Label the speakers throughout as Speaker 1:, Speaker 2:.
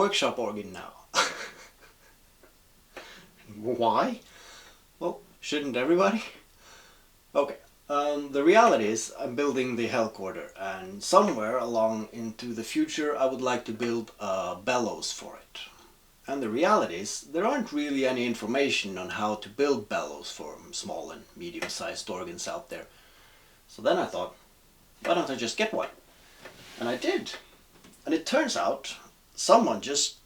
Speaker 1: workshop organ now. Why? Well, shouldn't everybody? Okay, the reality is I'm building the Hellcorder, and somewhere along into the future I would like to build a bellows for it. And the reality is there aren't really any information on how to build bellows for small and medium-sized organs out there. So then I thought, why don't I just get one? And I did. And it turns out someone just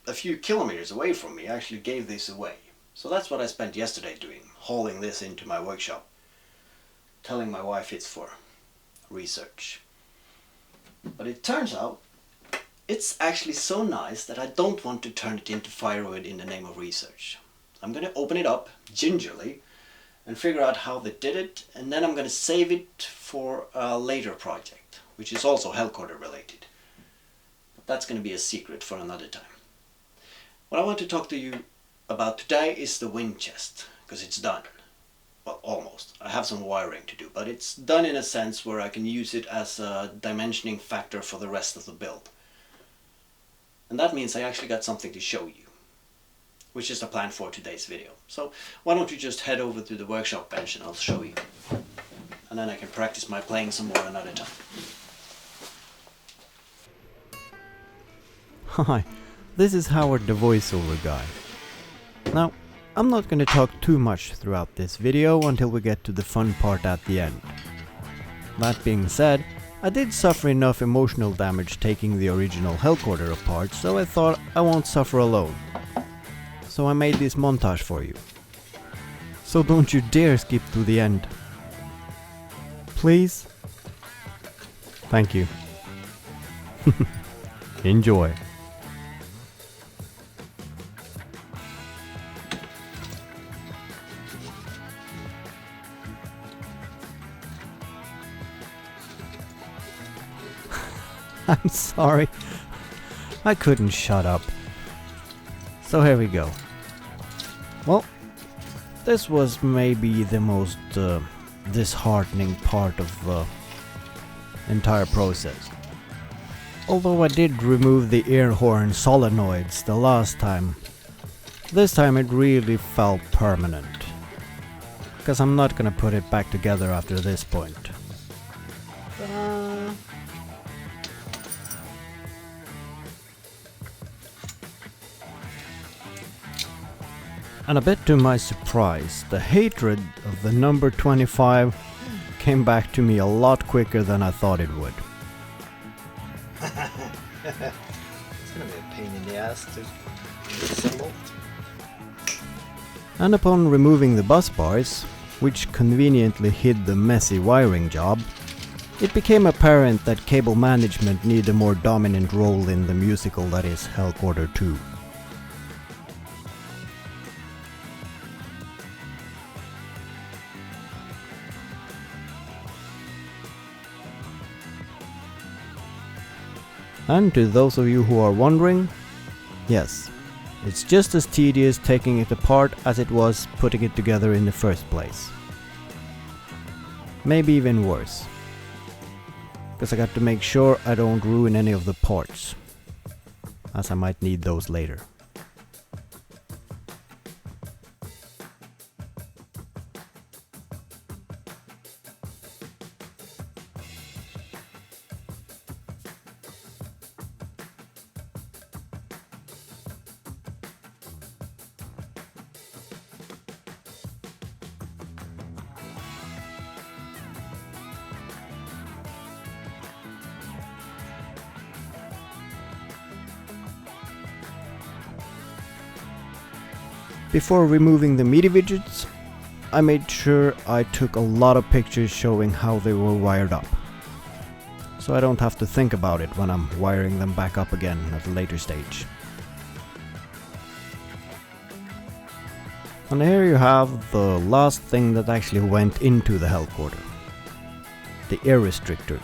Speaker 1: a few kilometers away from me actually gave this away. So that's what I spent yesterday doing, hauling this into my workshop, telling my wife it's for research. But it turns out it's actually so nice that I don't want to turn it into firewood in the name of research. I'm going to open it up gingerly and figure out how they did it, and then I'm going to save it for a later project, which is also Hellcorder related. But that's going to be a secret for another time. What I want to talk to you about today is the Windchest, because it's done. Well, almost. I have some wiring to do, but it's done in a sense where I can use it as a dimensioning factor for the rest of the build. And that means I actually got something to show you, which is the plan for today's video. So why don't you just head over to the workshop bench and I'll show you. And then I can practice my playing some more another time.
Speaker 2: Hi, this is Howard the voiceover guy. Now, I'm not going to talk too much throughout this video until we get to the fun part at the end. That being said, I did suffer enough emotional damage taking the original Hellcorder apart, so I thought I won't suffer alone. So I made this montage for you. So don't you dare skip to the end. Please? Thank you. Enjoy. I'm sorry. I couldn't shut up. So here we go. Well, this was maybe the most disheartening part of the entire process. Although I did remove the air horn solenoids the last time, this time it really felt permanent. Because I'm not gonna put it back together after this point. And a bit to my surprise, the hatred of the number 25 came back to me a lot quicker than I thought it would.
Speaker 1: It's gonna be a pain in the ass to assemble.
Speaker 2: And upon removing the bus bars, which conveniently hid the messy wiring job, it became apparent that cable management needed a more dominant role in the musical that is Hellcorder 2. And to those of you who are wondering, yes, it's just as tedious taking it apart as it was putting it together in the first place. Maybe even worse. Because I got to make sure I don't ruin any of the parts, as I might need those later. Before removing the meaty widgets, I made sure I took a lot of pictures showing how they were wired up, so I don't have to think about it when I'm wiring them back up again at a later stage. And here you have the last thing that actually went into the Hellcorder, the air restrictor,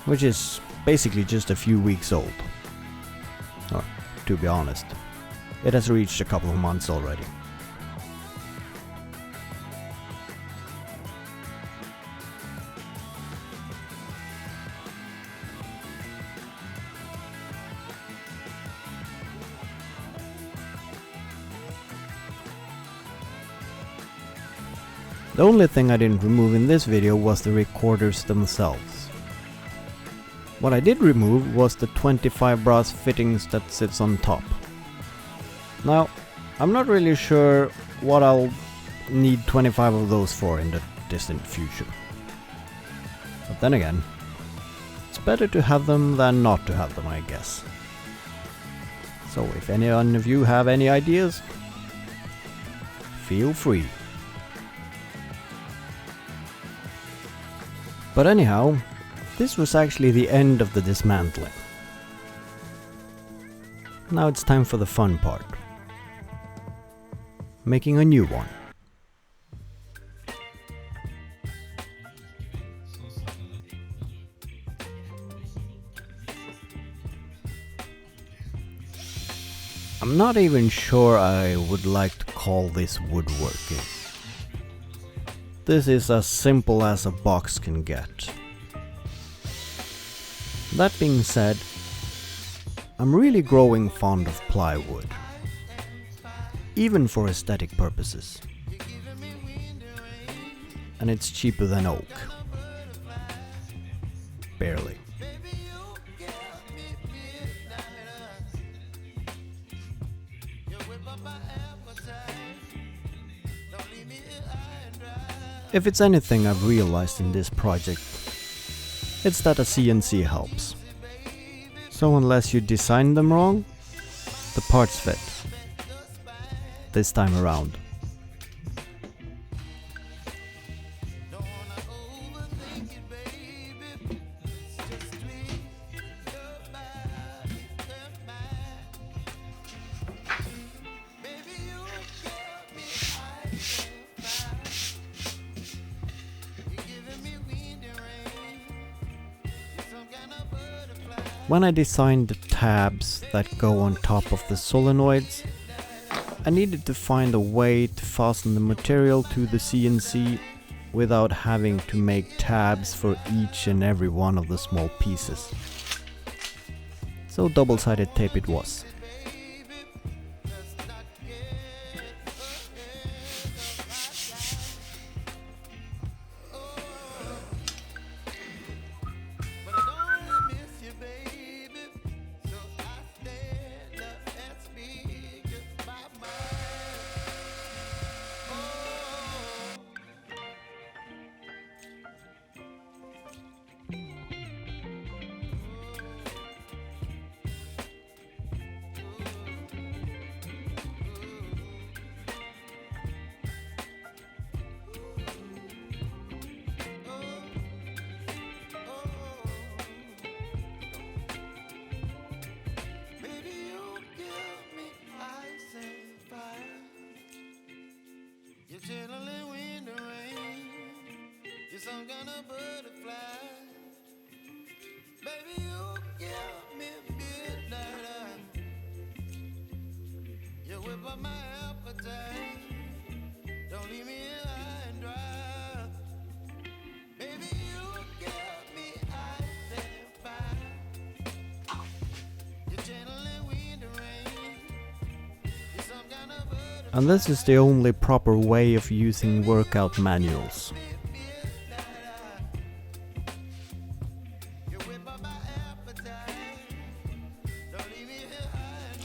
Speaker 2: which is basically just a few weeks old. Or, to be honest, it has reached a couple of months already. The only thing I didn't remove in this video was the recorders themselves. What I did remove was the 25 brass fittings that sits on top. Now, I'm not really sure what I'll need 25 of those for in the distant future. But then again, it's better to have them than not to have them, I guess. So if any one of you have any ideas, feel free. But anyhow, this was actually the end of the dismantling. Now it's time for the fun part. Making a new one. I'm not even sure I would like to call this woodworking. This is as simple as a box can get. That being said, I'm really growing fond of plywood, even for aesthetic purposes. And it's cheaper than oak. Barely. If it's anything I've realized in this project, it's that a CNC helps. So unless you design them wrong, the parts fit. This time around. When I designed the tabs that go on top of the solenoids, I needed to find a way to fasten the material to the CNC without having to make tabs for each and every one of the small pieces. So double-sided tape it was.
Speaker 3: Chilling in the rain, you're some kind of butterfly. Baby, you give me midnight. You whip up my appetite. Don't leave me high and dry. Baby, you give me ice and fire. You're chilling in the rain, you're some kind of butterfly.
Speaker 2: And this is the only proper way of using workout manuals.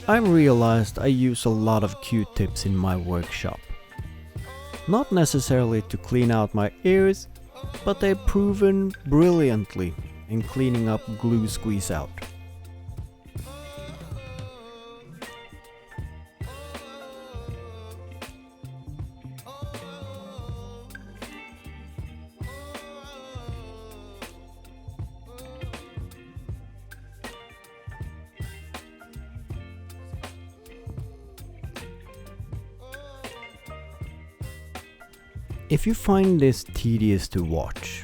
Speaker 2: I realized I use a lot of Q-tips in my workshop. Not necessarily to clean out my ears, but they've proven brilliantly in cleaning up glue squeeze out. If you find this tedious to watch,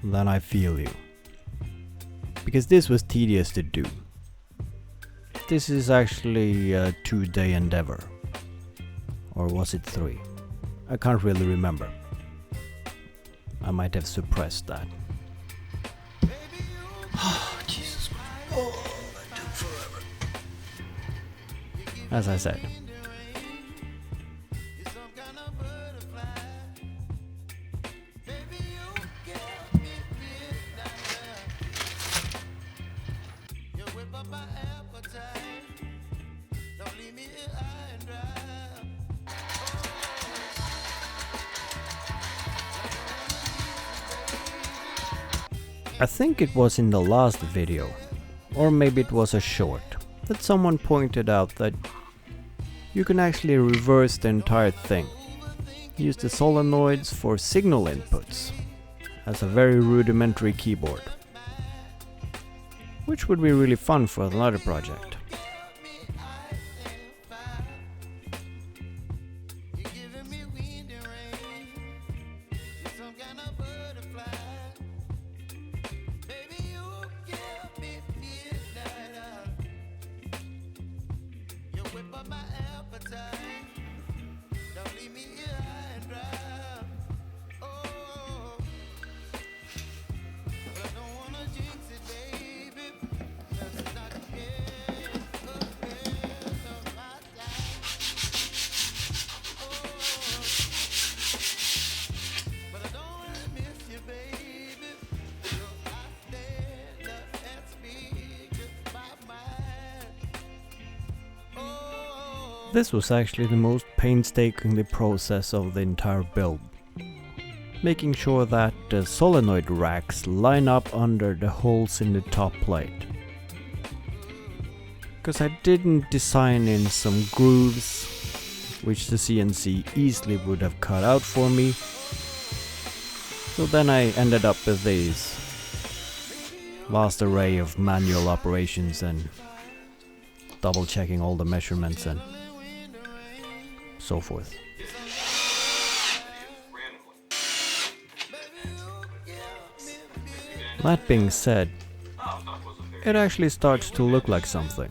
Speaker 2: then I feel you. Because this was tedious to do. This is actually a 2-day endeavor. Or was it 3? I can't really remember. I might have suppressed that. Jesus Christ. Oh, that took forever. As I said,
Speaker 3: high and dry.
Speaker 2: I think it was in the last video, or maybe it was a short, that someone pointed out that you can actually reverse the entire thing. Use the solenoids for signal inputs as a very rudimentary keyboard, which would be really fun for another project.
Speaker 3: You're giving me wind and rain. You're some kind of butterfly. Baby, you give me midnight. You whip up my appetite. Don't leave me here high and dry. Oh, but I don't wanna jinx it, baby. That's not ahead of my time. Oh, but I don't wanna miss you, baby. So I stand up and speak just my mind. Oh.
Speaker 2: This was actually the most painstakingly process of the entire build. Making sure that the solenoid racks line up under the holes in the top plate. Because I didn't design in some grooves, which the CNC easily would have cut out for me. So then I ended up with these vast array of manual operations and double checking all the measurements and so forth. That being said, it actually starts to look like something.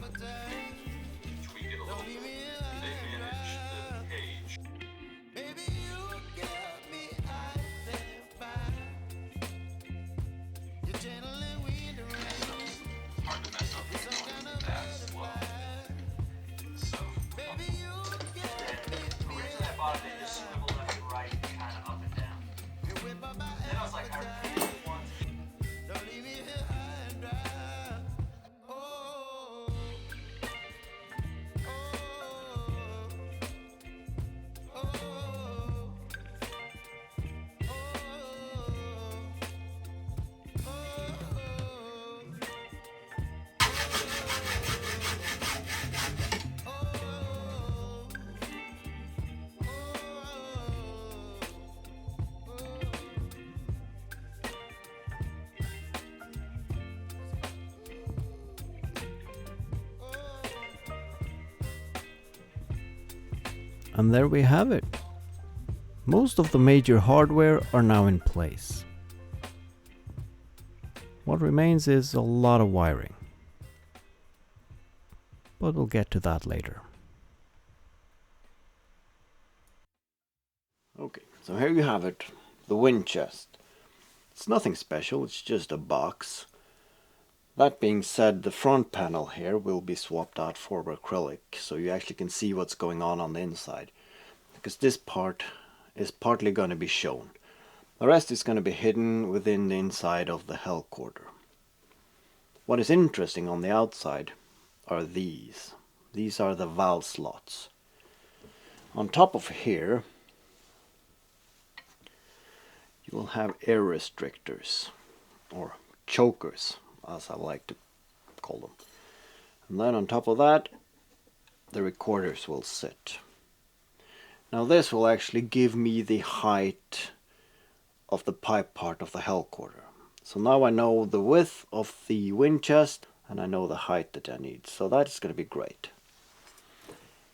Speaker 2: And there we have it. Most of the major hardware are now in place. What remains is a lot of wiring. But we'll get to that later.
Speaker 1: Okay, so here you have it, the Windchest. It's nothing special, it's just a box. That being said, the front panel here will be swapped out for acrylic, so you actually can see what's going on the inside. Because this part is partly going to be shown. The rest is going to be hidden within the inside of the Hellcorder. What is interesting on the outside are these. These are the valve slots. On top of here, you will have air restrictors, or chokers, as I like to call them. And then on top of that, the recorders will sit. Now this will actually give me the height of the pipe part of the Hellcorder. So now I know the width of the Windchest and I know the height that I need. So that is going to be great.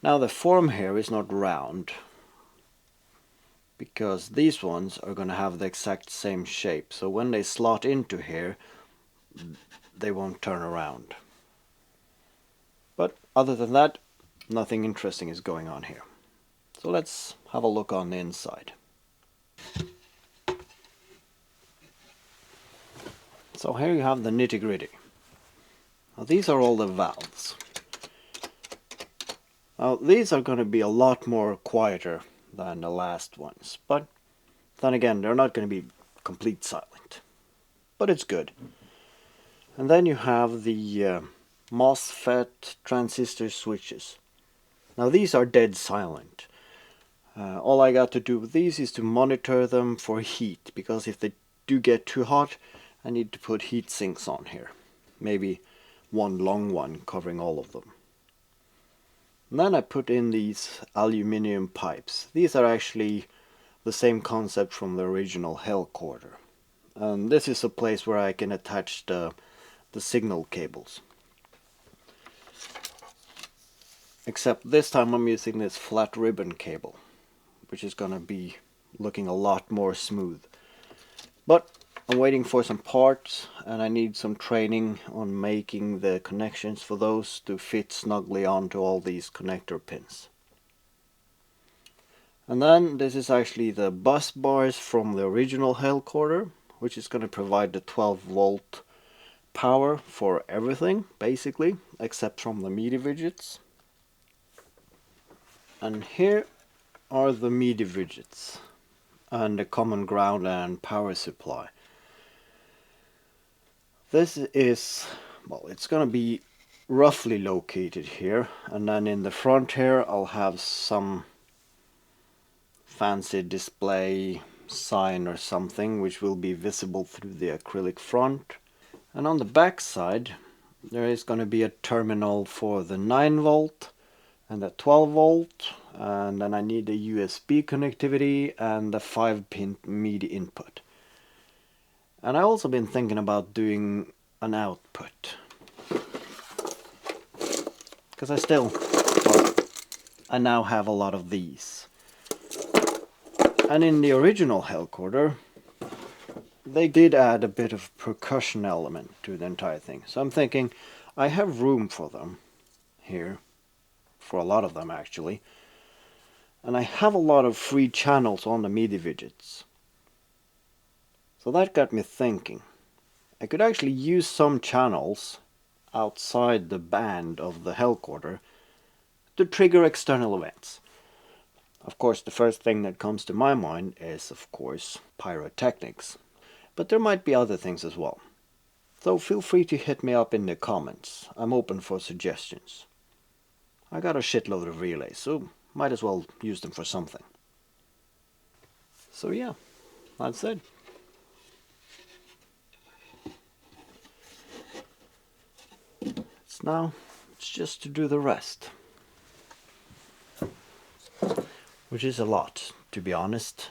Speaker 1: Now the form here is not round, because these ones are going to have the exact same shape. So when they slot into here, they won't turn around. But other than that, nothing interesting is going on here. So let's have a look on the inside. So here you have the nitty-gritty. Now these are all the valves. Now these are going to be a lot more quieter than the last ones, but then again they're not going to be complete silent, but it's good. And then you have the MOSFET transistor switches. Now these are dead silent. All I got to do with these is to monitor them for heat, because if they do get too hot, I need to put heat sinks on here. Maybe one long one covering all of them. And then I put in these aluminium pipes. These are actually the same concept from the original Hellcorder. And this is a place where I can attach the signal cables. Except this time I'm using this flat ribbon cable, which is gonna be looking a lot more smooth. But I'm waiting for some parts, and I need some training on making the connections for those to fit snugly onto all these connector pins. And then this is actually the bus bars from the original Hellcorder, which is going to provide the 12-volt power for everything, basically, except from the MIDI widgets. And here are the MIDI widgets and the common ground and power supply. This is, well, it's going to be roughly located here, and then in the front here I'll have some fancy display sign or something which will be visible through the acrylic front. And on the back side there is going to be a terminal for the 9-volt and the 12-volt, and then I need the USB connectivity and the 5-pin MIDI input. And I've also been thinking about doing an output, because I now have a lot of these. And in the original Hellcorder they did add a bit of percussion element to the entire thing. So I'm thinking I have room for them here, for a lot of them actually. And I have a lot of free channels on the MIDI widgets. So that got me thinking. I could actually use some channels outside the band of the Hellcorder to trigger external events. Of course, the first thing that comes to my mind is, of course, pyrotechnics. But there might be other things as well. So feel free to hit me up in the comments. I'm open for suggestions. I got a shitload of relays, so might as well use them for something. So yeah, that's it. It's just to do the rest. Which is a lot, to be honest.